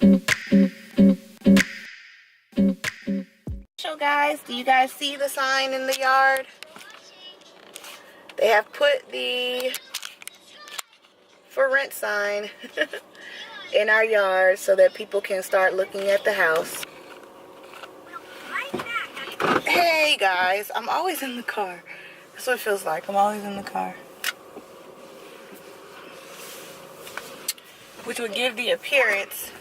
So guys, do you guys see the sign in the yard? They have put the for rent sign in our yard so that people can start looking at the house. Hey guys, I'm always in the car. That's what it feels like. I'm always in the car. Which would give the appearance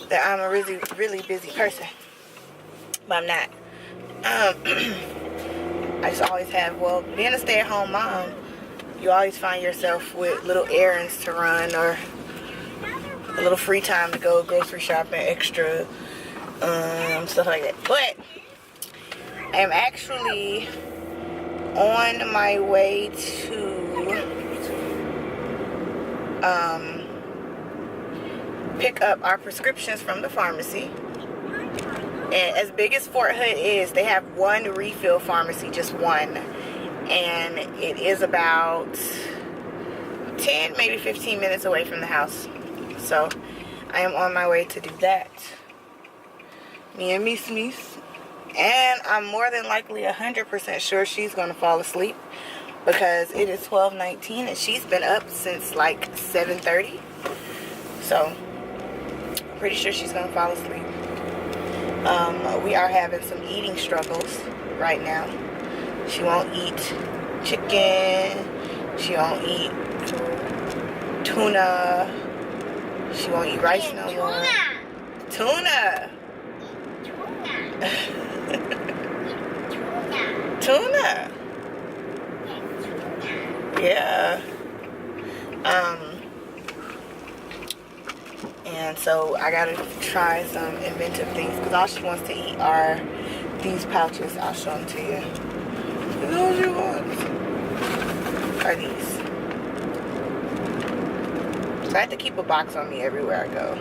that I'm a really busy person. But I'm not. I just always have, well, being a stay-at-home mom, you always find yourself with little errands to run or a little free time to go grocery shopping, extra stuff like that. But I am actually on my way to pick up our prescriptions from the pharmacy. And as big as Fort Hood is, they have one refill pharmacy, just one. And it is about 10, maybe 15 minutes away from the house. So I am on my way to do that. Me and Miss. And I'm more than likely 100% sure she's going to fall asleep because it is 12:19 and she's been up since like 7:30. So I'm pretty sure she's going to fall asleep. We are having some eating struggles right now. She won't eat chicken. She won't eat tuna. She won't eat rice no more. Tuna. Tuna. Yeah. And so I gotta try some inventive things because all she wants to eat are these pouches. I'll show them to you. These are all she wants. Are these. So I have to keep a box on me everywhere I go.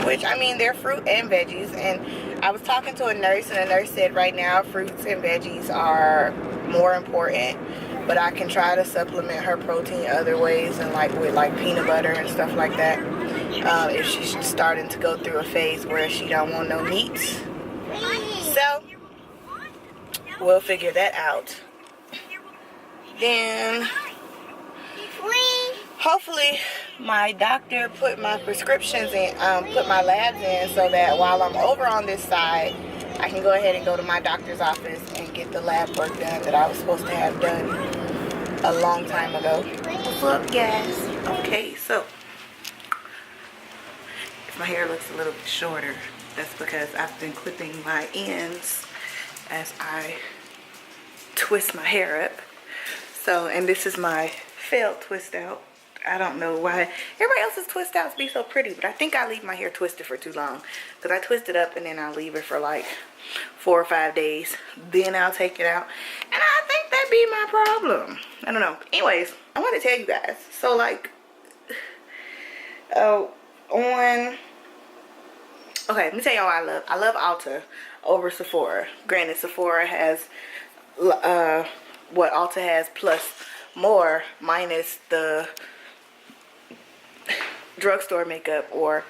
Which, I mean, they're fruit and veggies. And I was talking to a nurse, and the nurse said right now fruits and veggies are more important. But I can try to supplement her protein other ways, and like with like peanut butter and stuff like that. If she's starting to go through a phase where she don't want no meats. So we'll figure that out. Then hopefully my doctor put my prescriptions in, put my labs in so that while I'm over on this side, I can go ahead and go to my doctor's office and get the lab work done that I was supposed to have done a long time ago. What's up, guys? Okay, so if my hair looks a little bit shorter, that's because I've been clipping my ends as I twist my hair up. So, and this is my failed twist out. I don't know why everybody else's twist outs be so pretty, but I think I leave my hair twisted for too long because I twist it up and then I leave it for like 4 or 5 days, then I'll take it out, and I think that'd be my problem. I don't know. Anyways, I want to tell you guys, so like okay, let me tell y'all what I love Ulta over Sephora. Granted, Sephora has what Ulta has plus more, minus the drugstore makeup or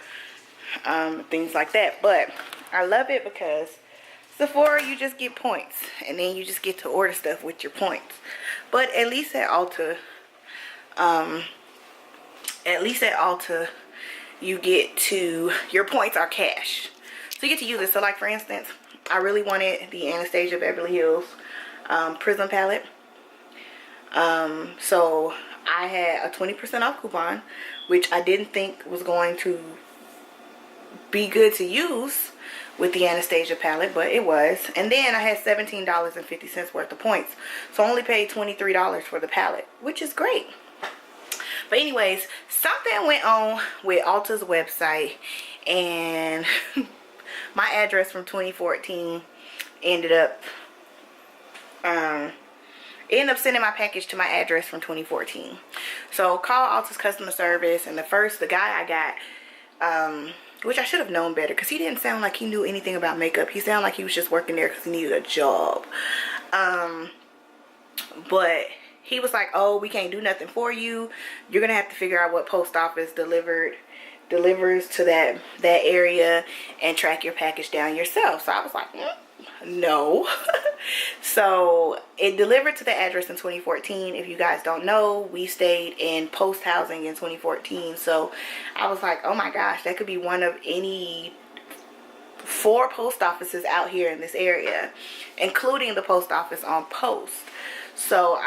things like that. But I love it because Sephora, you just get points, and then you just get to order stuff with your points. But at least at Ulta, you get to, your points are cash, so you get to use it. So like for instance, I really wanted the Anastasia Beverly Hills Prism palette. So I had a 20% off coupon, which I didn't think was going to be good to use with the Anastasia palette, but it was. And then I had $17.50 worth of points, so I only paid $23 for the palette, which is great. But anyways, something went on with Ulta's website, and my address from 2014 ended up sending my package to my address from 2014. So call Ulta's customer service, and the guy I got, which I should have known better because he didn't sound like he knew anything about makeup. He sounded like he was just working there because he needed a job. But he was like, oh, we can't do nothing for you. You're gonna have to figure out what post office delivers to that area and track your package down yourself. So I was like, no. So it delivered to the address in 2014. If you guys don't know, we stayed in post housing in 2014. So I was like, oh my gosh, that could be one of any 4 post offices out here in this area, including the post office on Post. So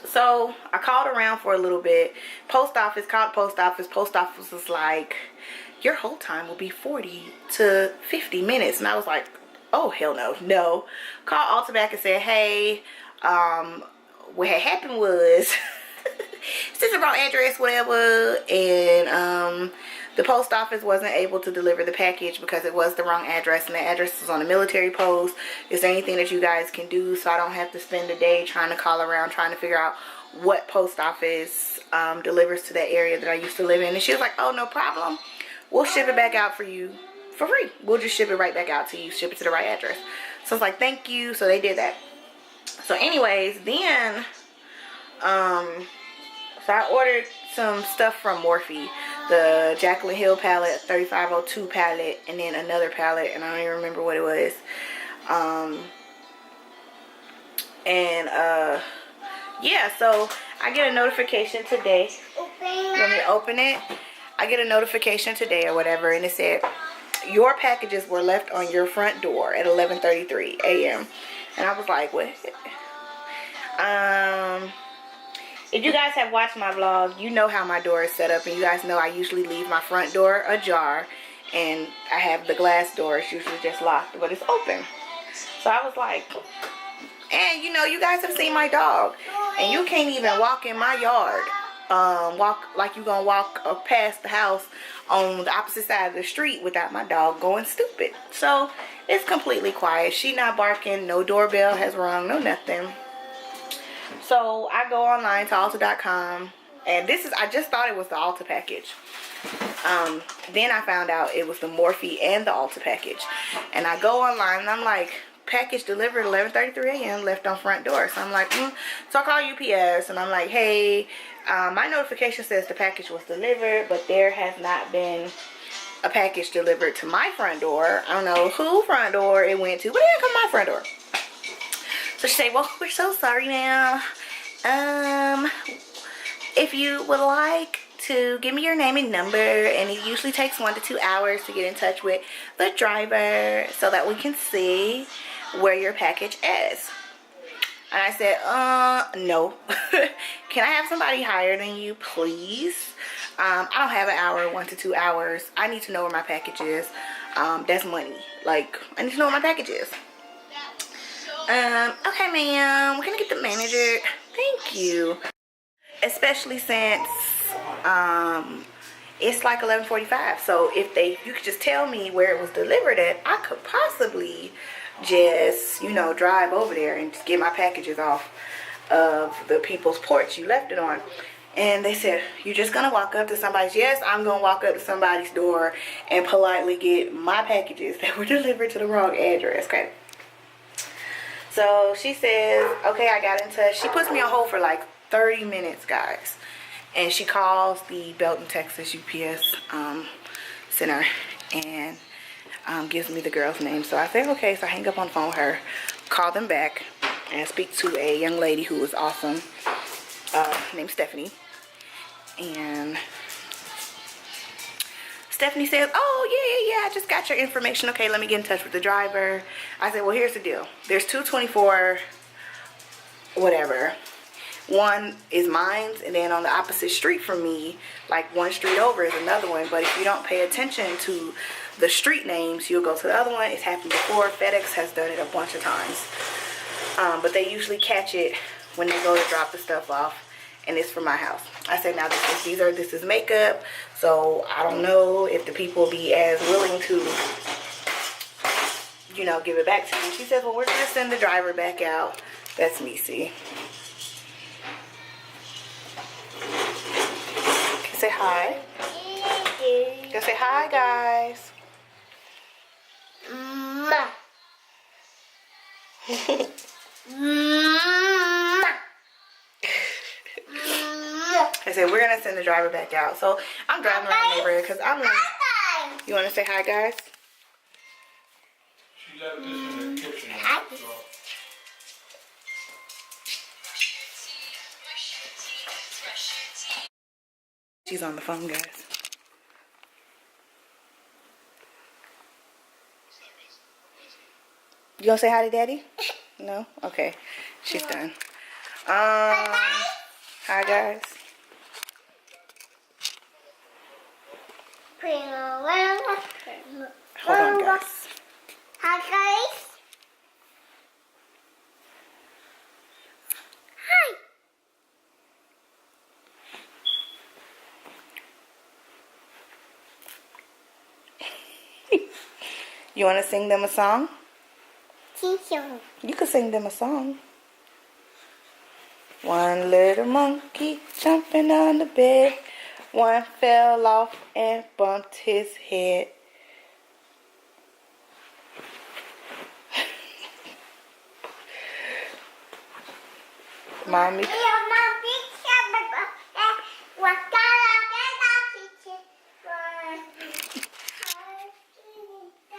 so I called around for a little bit. Post office was like, your hold time will be 40 to 50 minutes. And I was like, oh hell no. Called Alta back and said, hey, what had happened was this is the wrong address, whatever, and the post office wasn't able to deliver the package because it was the wrong address, and the address was on a military post. Is there anything that you guys can do so I don't have to spend a day trying to call around trying to figure out what post office delivers to that area that I used to live in? And she was like, oh, no problem. We'll ship it back out for you for free. We'll just ship it right back out to you. Ship it to the right address. So I was like, thank you. So they did that. So anyways, then so I ordered some stuff from Morphe, the Jaclyn Hill palette, 3502 palette, and then another palette, and I don't even remember what it was. Yeah, so I get a notification today. Let me open it. I get a notification today or whatever, and it said your packages were left on your front door at 11:33 a.m. And I was like, what? If you guys have watched my vlog, you know how my door is set up, and you guys know I usually leave my front door ajar, and I have the glass door. It's usually just locked, but it's open. So I was like, and you know, you guys have seen my dog, and you can't even walk in my yard, walk like you gonna walk past the house on the opposite side of the street without my dog going stupid. So it's completely quiet. She not barking, no doorbell has rung, no nothing. So I go online to Ulta.com, and this is, I just thought it was the Ulta package. Then I found out it was the Morphe and the Ulta package. And I go online and I'm like, package delivered 11:33 a.m. left on front door. So I'm like, So I call UPS and I'm like, hey, my notification says the package was delivered, but there has not been a package delivered to my front door. I don't know who front door it went to, but it didn't come to my front door. So she said, well, we're so sorry now. If you would like to give me your name and number, and it usually takes 1 to 2 hours to get in touch with the driver so that we can see where your package is. And I said, no. Can I have somebody higher than you, please? I don't have an hour, 1 to 2 hours. I need to know where my package is. That's money. Like, I need to know where my package is. Okay, ma'am, we're gonna get the manager. Thank you. Especially since it's like 11:45. So if you could just tell me where it was delivered at, I could possibly just, you know, drive over there and just get my packages off of the people's porch you left it on. And they said, you're just gonna walk up to somebody's. Yes, I'm gonna walk up to somebody's door and politely get my packages that were delivered to the wrong address. Okay. So she says, okay, I got in touch. She puts me on hold for like 30 minutes, guys. And she calls the Belton, Texas UPS center and gives me the girl's name. So I say, okay. So I hang up on the phone with her, call them back, and speak to a young lady who was awesome, named Stephanie. And Stephanie says, oh, yeah, I just got your information. Okay, let me get in touch with the driver. I said, well, here's the deal. There's 224, whatever. One is mine, and then on the opposite street from me, like one street over, is another one. But if you don't pay attention to the street names, you'll go to the other one. It's happened before. FedEx has done it a bunch of times. But they usually catch it when they go to drop the stuff off. And it's from my house. I said, now this is makeup, so I don't know if the people will be as willing to, you know, give it back to me. She says, well, we're gonna send the driver back out. That's me, see. Can you say hi? Can you say hi, guys? I said we're gonna send the driver back out. So I'm driving around the neighborhood because I'm like, you want to say hi, guys? She left this in the kitchen. She's on the phone, guys. You gonna say hi to Daddy? No? Okay. She's done. Hi, guys. Hold on, guys. Hi, guys. Hi. You want to sing them a song? Teacher. You could sing them a song. One little monkey jumping on the bed. One fell off and bumped his head. Mommy.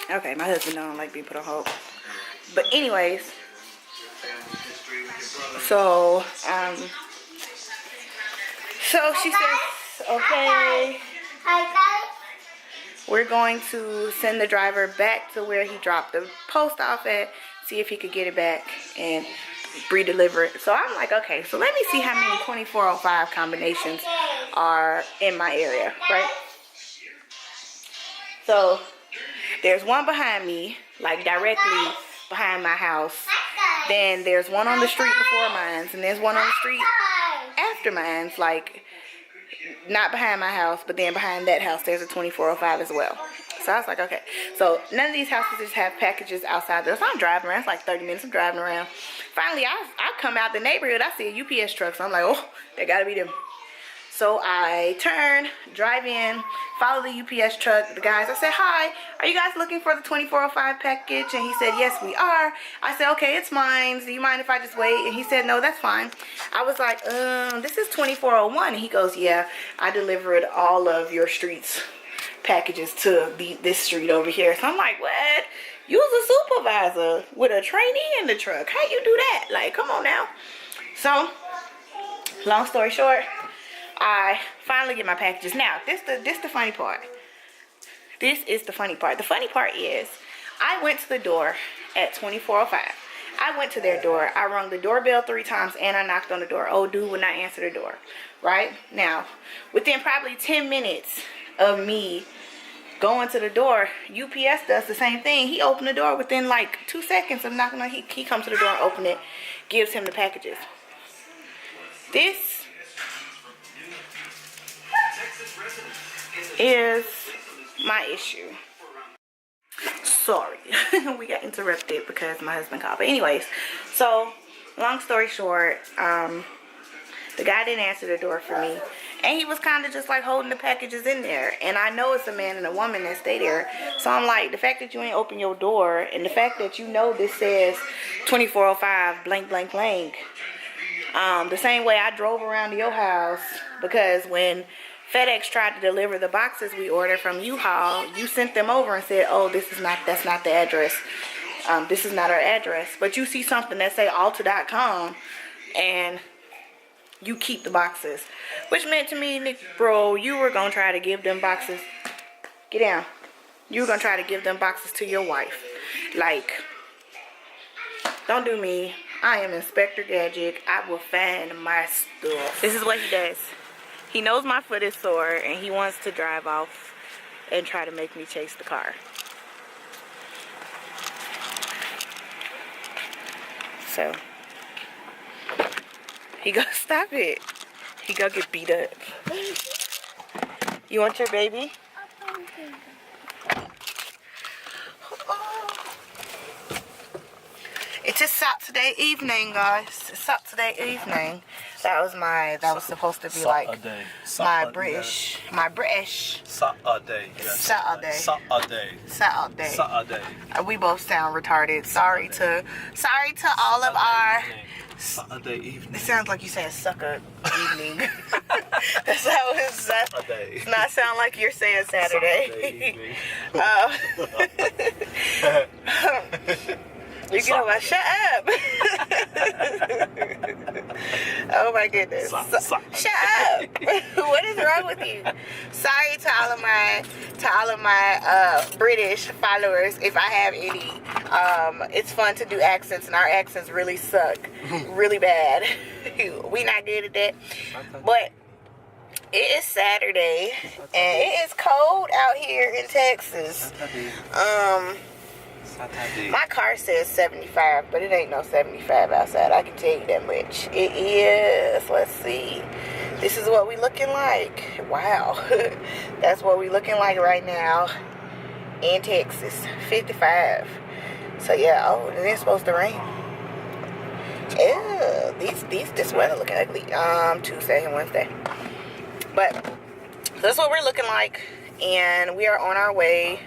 Okay, my husband don't like being put on hold. But anyways, so she says, okay, we're going to send the driver back to where he dropped the post off at, see if he could get it back and re-deliver it. So I'm like, okay, so let me see how many 2405 combinations are in my area, right? So there's one behind me, like directly behind my house. Then there's one on the street before mine, and there's one on the street after mine, like not behind my house, but then behind that house there's a 2405 as well. So I was like, okay. So none of these houses just have packages outside there. So I'm driving around. It's like 30 minutes. I'm driving around. Finally, I come out the neighborhood. I see a UPS truck. So I'm like, oh, they gotta be them. So I turn, drive in, follow the UPS truck. The guys, I said, hi, are you guys looking for the 2405 package? And he said, yes, we are. I said, okay, it's mine. Do you mind if I just wait? And he said, no, that's fine. I was like, this is 2401. And he goes, yeah, I delivered all of your streets packages to this street over here. So I'm like, what? You's a supervisor with a trainee in the truck. How you do that? Like, come on now. So, long story short, I finally get my packages. Now, this the funny part. This is the funny part. The funny part is, I went to the door at 2405. I went to their door. I rung the doorbell 3 times and I knocked on the door. Old dude would not answer the door. Right? Now, within probably 10 minutes of me going to the door, UPS does the same thing. He opened the door within like 2 seconds of knocking on. He comes to the door and open it, gives him the packages. This is my issue. Sorry. We got interrupted because my husband called. But anyways, so long story short, the guy didn't answer the door for me. And he was kind of just like holding the packages in there. And I know it's a man and a woman that stay there. So I'm like, the fact that you ain't open your door and the fact that you know this says 2405 blank blank blank. The same way I drove around to your house, because when FedEx tried to deliver the boxes we ordered from U-Haul, you sent them over and said, oh, that's not the address. This is not our address. But you see something that say Alta.com and you keep the boxes. Which meant to me, Nick, bro, you were going to try to give them boxes. Get down. You were going to try to give them boxes to your wife. Like, don't do me. I am Inspector Gadget. I will find my stuff. This is what he does. He knows my foot is sore and he wants to drive off and try to make me chase the car. So, he gonna stop it. He gonna get beat up. You want your baby? It's a Saturday evening, guys. It's Saturday evening. That was supposed to be like my British. Saturday. We both sound retarded. Sorry to all of our Saturday evening. It sounds like you said sucker evening. Saturday. Does not sound like you're saying Saturday. You get over. Shut up. Oh my goodness. Shut up. What is wrong with you? Sorry to all of my British followers if I have any. It's fun to do accents, and our accents really suck. Really bad. We not good at that. But it is Saturday and it is cold out here in Texas. My car says 75, but it ain't no 75 outside. I can tell you that much. It is. Let's see. This is what we looking like. Wow. That's what we looking like right now in Texas. 55. So yeah. Oh, and it's supposed to rain. Ew. This weather looking ugly. Tuesday and Wednesday. But that's what we're looking like, and we are on our way.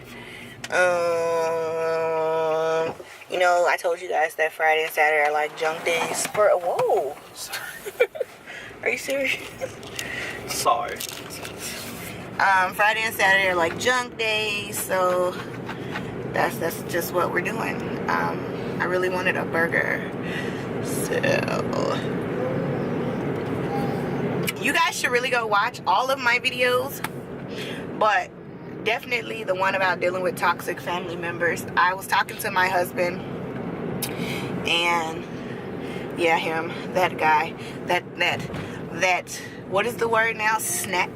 You know, I told you guys that Friday and Saturday are like junk days for whoa. Sorry. Are you serious? Sorry. Friday and Saturday are like junk days, so that's just what we're doing. I really wanted a burger, so you guys should really go watch all of my videos, but definitely the one about dealing with toxic family members. I was talking to my husband, and yeah, him, that guy, that what is the word now? Snack.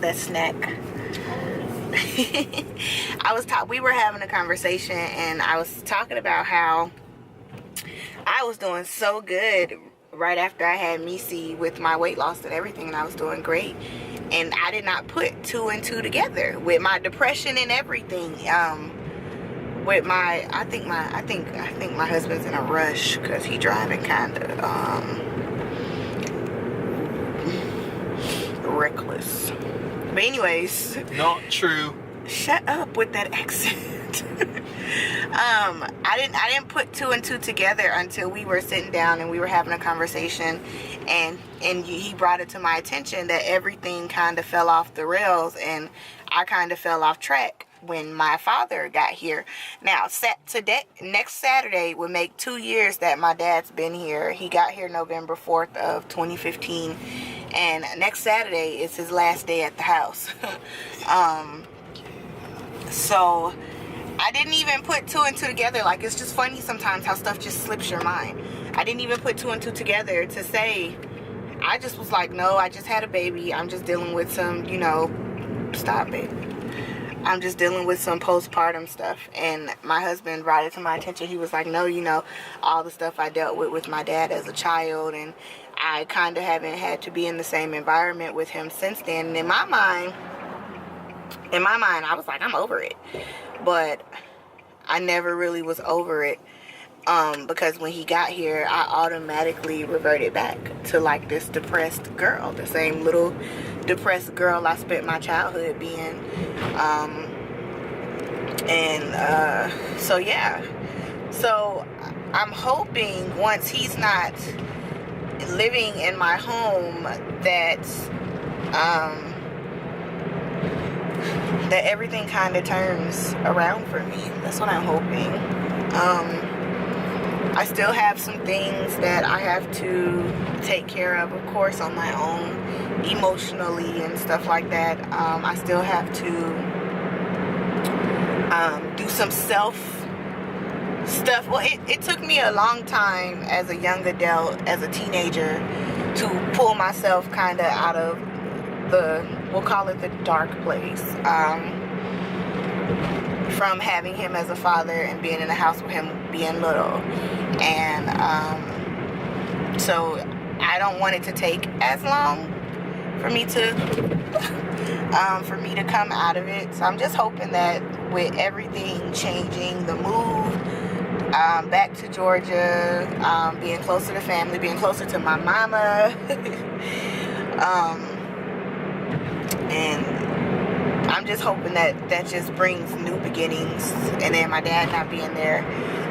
That snack. We were having a conversation, and I was talking about how I was doing so good right after I had Missy with my weight loss and everything, and I was doing great. And I did not put 2 and 2 together with my depression and everything. With my, I think my husband's in a rush because he driving kind of reckless. But anyways, not true. Shut up with that accent. I didn't put 2 and 2 together until we were sitting down and we were having a conversation, and he brought it to my attention that everything kind of fell off the rails, and I kind of fell off track when my father got here. Now, next Saturday will make 2 years that my dad's been here. He got here November 4th of 2015, and next Saturday is his last day at the house. So I didn't even put 2 and 2 together. Like, it's just funny sometimes how stuff just slips your mind. I didn't even put 2 and 2 together to say, I just was like, no, I just had a baby. I'm just dealing with some, stop it. I'm just dealing with some postpartum stuff. And my husband brought it to my attention. He was like, no, all the stuff I dealt with my dad as a child, and I kind of haven't had to be in the same environment with him since then. And in my mind, I was like, I'm over it. But I never really was over it, because when he got here, I automatically reverted back to like this depressed girl, the same little depressed girl I spent my childhood being. So yeah, so I'm hoping once he's not living in my home that that everything kind of turns around for me. That's what I'm hoping. I still have some things that I have to take care of course, on my own, emotionally and stuff like that. I still have to do some self stuff. Well, it took me a long time as a young adult, as a teenager, to pull myself kind of out of we'll call it the dark place, from having him as a father and being in the house with him being little. And so I don't want it to take as long for me to come out of it. So I'm just hoping that with everything changing, the move back to Georgia, being closer to family, being closer to my mama, and I'm just hoping that just brings new beginnings. And then my dad not being there,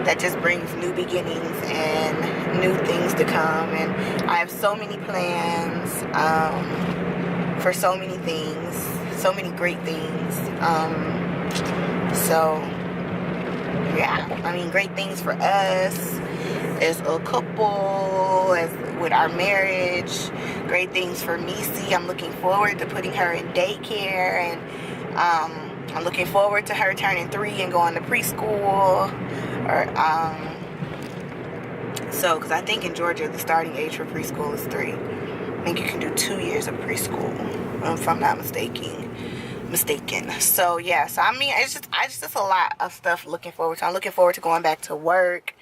that just brings new beginnings and new things to come. And I have so many plans for so many things, so many great things. So yeah, I mean, great things for us as a couple, as with our marriage. Great things for Nisi. I'm looking forward to putting her in daycare, and I'm looking forward to her turning 3 and going to preschool. So, because I think in Georgia the starting age for preschool is 3. I think you can do 2 years of preschool, if I'm not mistaken. So yeah, so I mean, it's just a lot of stuff looking forward to. I'm looking forward to going back to work.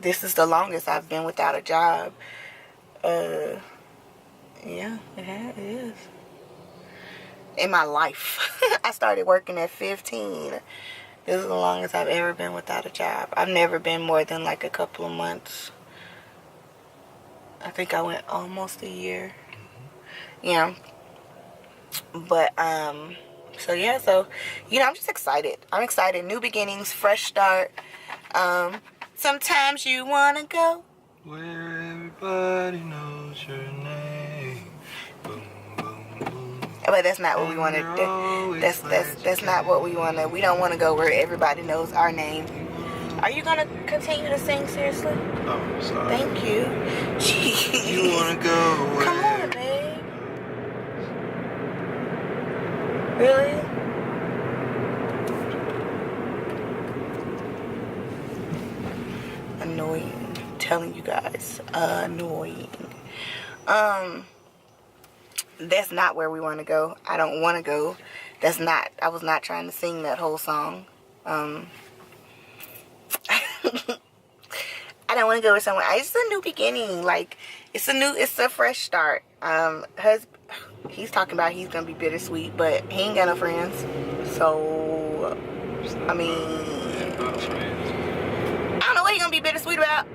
This is the longest I've been without a job. Yeah, it is. In my life. I started working at 15. This is the longest I've ever been without a job. I've never been more than like a couple of months. I think I went almost a year. Yeah. But, so yeah, so, you know, I'm just excited. I'm excited. New beginnings, fresh start. Sometimes you want to go where everybody knows your name. Boom, boom, boom. but that's not what we want to do. That's not what we want to. We don't want to go where everybody knows our name. Are you gonna continue to sing, seriously? Oh, sorry. Thank you. Jeez. You wanna go where? Come on, babe. Really? Annoying. I'm telling you guys, annoying. That's not where we want to go. I don't want to go. I was not trying to sing that whole song. I don't want to go with someone. It's a new beginning. Like, it's a fresh start. He's talking about he's gonna be bittersweet, but he ain't got no friends. So, I mean, I don't know what he's gonna be bittersweet about.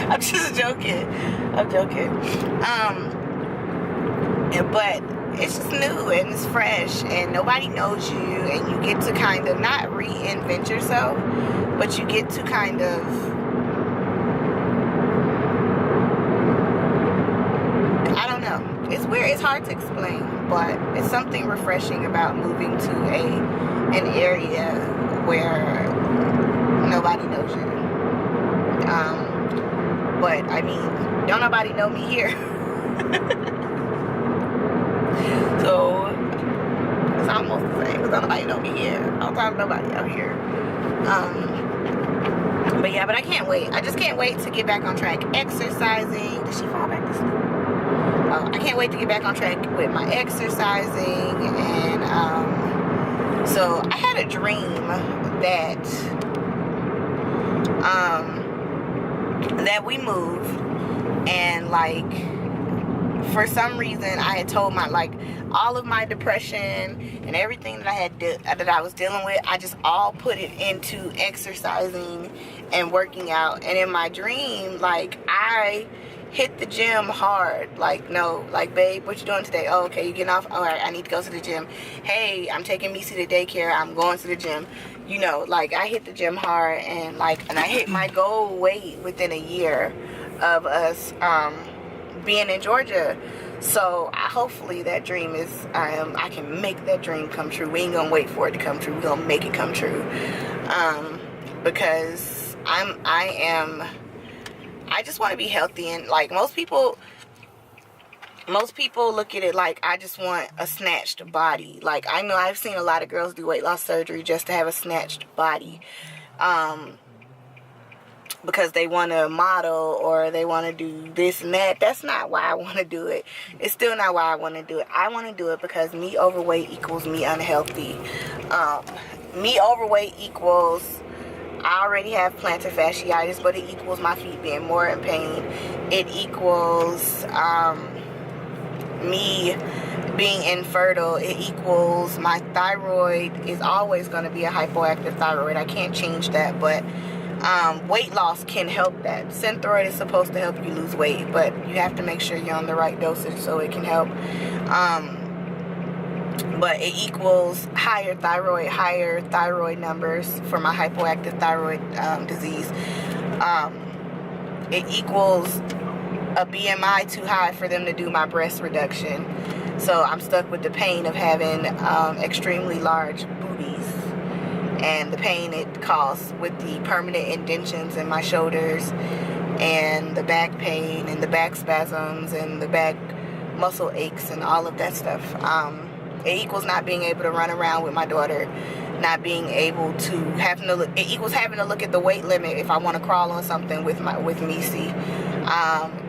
I'm just joking. But it's just new and it's fresh and nobody knows you, and you get to kind of not reinvent yourself, but you get to kind of it's weird, it's hard to explain, but it's something refreshing about moving to an area where nobody knows you. But I mean, don't nobody know me here. So it's almost the same, because don't nobody know me here. I don't talk to nobody out here. But yeah, but I can't wait. I just can't wait to get back on track exercising. Did she fall back to sleep? I can't wait to get back on track with my exercising. And so I had a dream that we moved, and like for some reason I had told all of my depression and everything that I was dealing with, I just all put it into exercising and working out. And in my dream, like, I hit the gym hard. Like, no, like, babe, what you doing today? Oh, okay, you getting off? All right, I need to go to the gym. Hey, I'm taking Missy to daycare. I'm going to the gym. You know, like, I hit the gym hard, and I hit my goal weight within a year of us being in Georgia. So hopefully that dream is, I can make that dream come true. We ain't gonna wait for it to come true. We're gonna make it come true. Because I just want to be healthy, and like most people look at it like I just want a snatched body. Like, I know I've seen a lot of girls do weight loss surgery just to have a snatched body. Because they want to model or they want to do this and that. That's not why I want to do it. It's still not why I want to do it. I want to do it because me overweight equals me unhealthy. Me overweight equals I already have plantar fasciitis, but it equals my feet being more in pain. It equals me being infertile. It equals my thyroid is always going to be a hypoactive thyroid. I can't change that, but weight loss can help that. Synthroid is supposed to help you lose weight, but you have to make sure you're on the right dosage so it can help. But it equals higher thyroid numbers for my hypoactive thyroid disease. It equals a BMI too high for them to do my breast reduction. So I'm stuck with the pain of having extremely large boobies and the pain it caused with the permanent indentions in my shoulders and the back pain and the back spasms and the back muscle aches and all of that stuff. It equals not being able to run around with my daughter, not being able to it equals having to look at the weight limit if I want to crawl on something with Missy.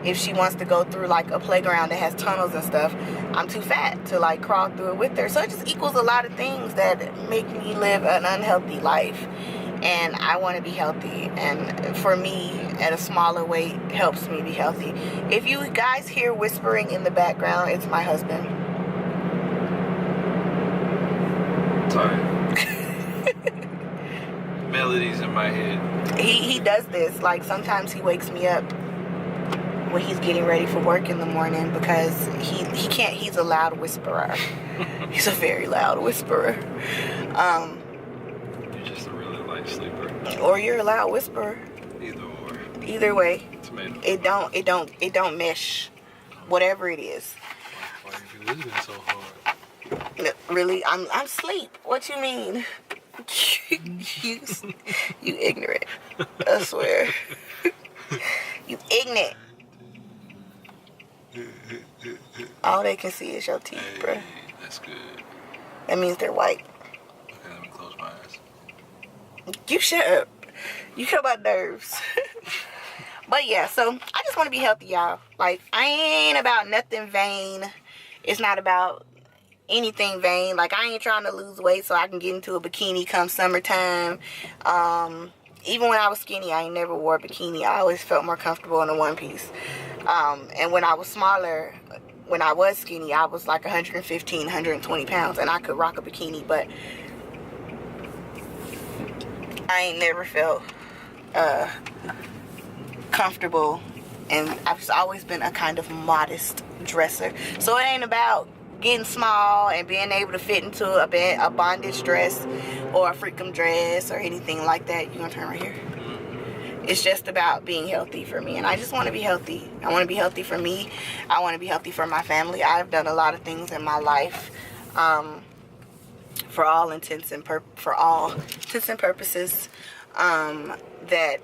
If she wants to go through like a playground that has tunnels and stuff, I'm too fat to like crawl through it with her. So it just equals a lot of things that make me live an unhealthy life, and I want to be healthy, and for me at a smaller weight helps me be healthy. If you guys hear whispering in the background, it's my husband. Sorry. Melodies in my head. He does this. Like sometimes he wakes me up when he's getting ready for work in the morning because he can't. He's a loud whisperer. He's a very loud whisperer. You're just a really light sleeper. Or you're a loud whisperer. Either or. Either way, Tomato. it don't mesh. Whatever it is. Why are you listening so hard? Really, I'm asleep. What you mean? you ignorant. I swear. You ignorant. All they can see is your teeth, Hey, bruh. that's good. That means they're white. Okay, let me close my eyes. You shut up. You cut my nerves. But yeah, so I just want to be healthy, y'all. Like, I ain't about nothing vain. It's not about anything vain. Like, I ain't trying to lose weight so I can get into a bikini come summertime. Even when I was skinny, I ain't never wore a bikini. I always felt more comfortable in a one piece. And when I was smaller, when I was skinny, I was like 115, 120 pounds, and I could rock a bikini, but I ain't never felt comfortable, and I've just always been a kind of modest dresser. So it ain't about getting small and being able to fit into a bondage dress or a freakum dress or anything like that. You gonna turn right here? It's just about being healthy for me, and I just want to be healthy. I want to be healthy for me. I want to be healthy for my family. I've done a lot of things in my life, for all intents and purposes, that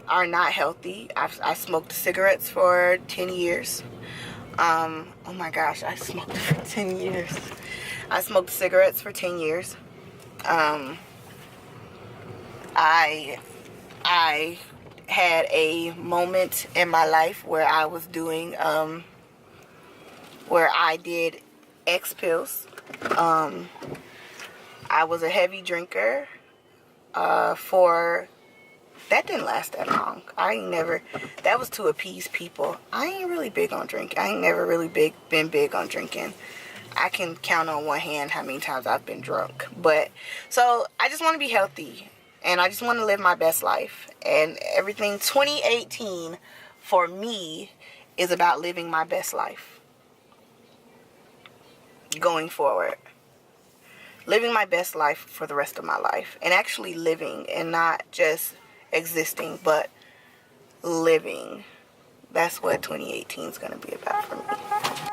are not healthy. I smoked cigarettes for 10 years. Oh my gosh, I smoked for 10 years. I smoked cigarettes for 10 years. I had a moment in my life where I was doing, where I did X pills. I was a heavy drinker, that didn't last that long. That was to appease people. I ain't really big on drinking. I ain't never really been big on drinking. I can count on one hand how many times I've been drunk. But, so, I just want to be healthy. And I just want to live my best life. And everything, 2018, for me, is about living my best life. Going forward. Living my best life for the rest of my life. And actually living, and not just existing, but living. That's what 2018 is going to be about for me.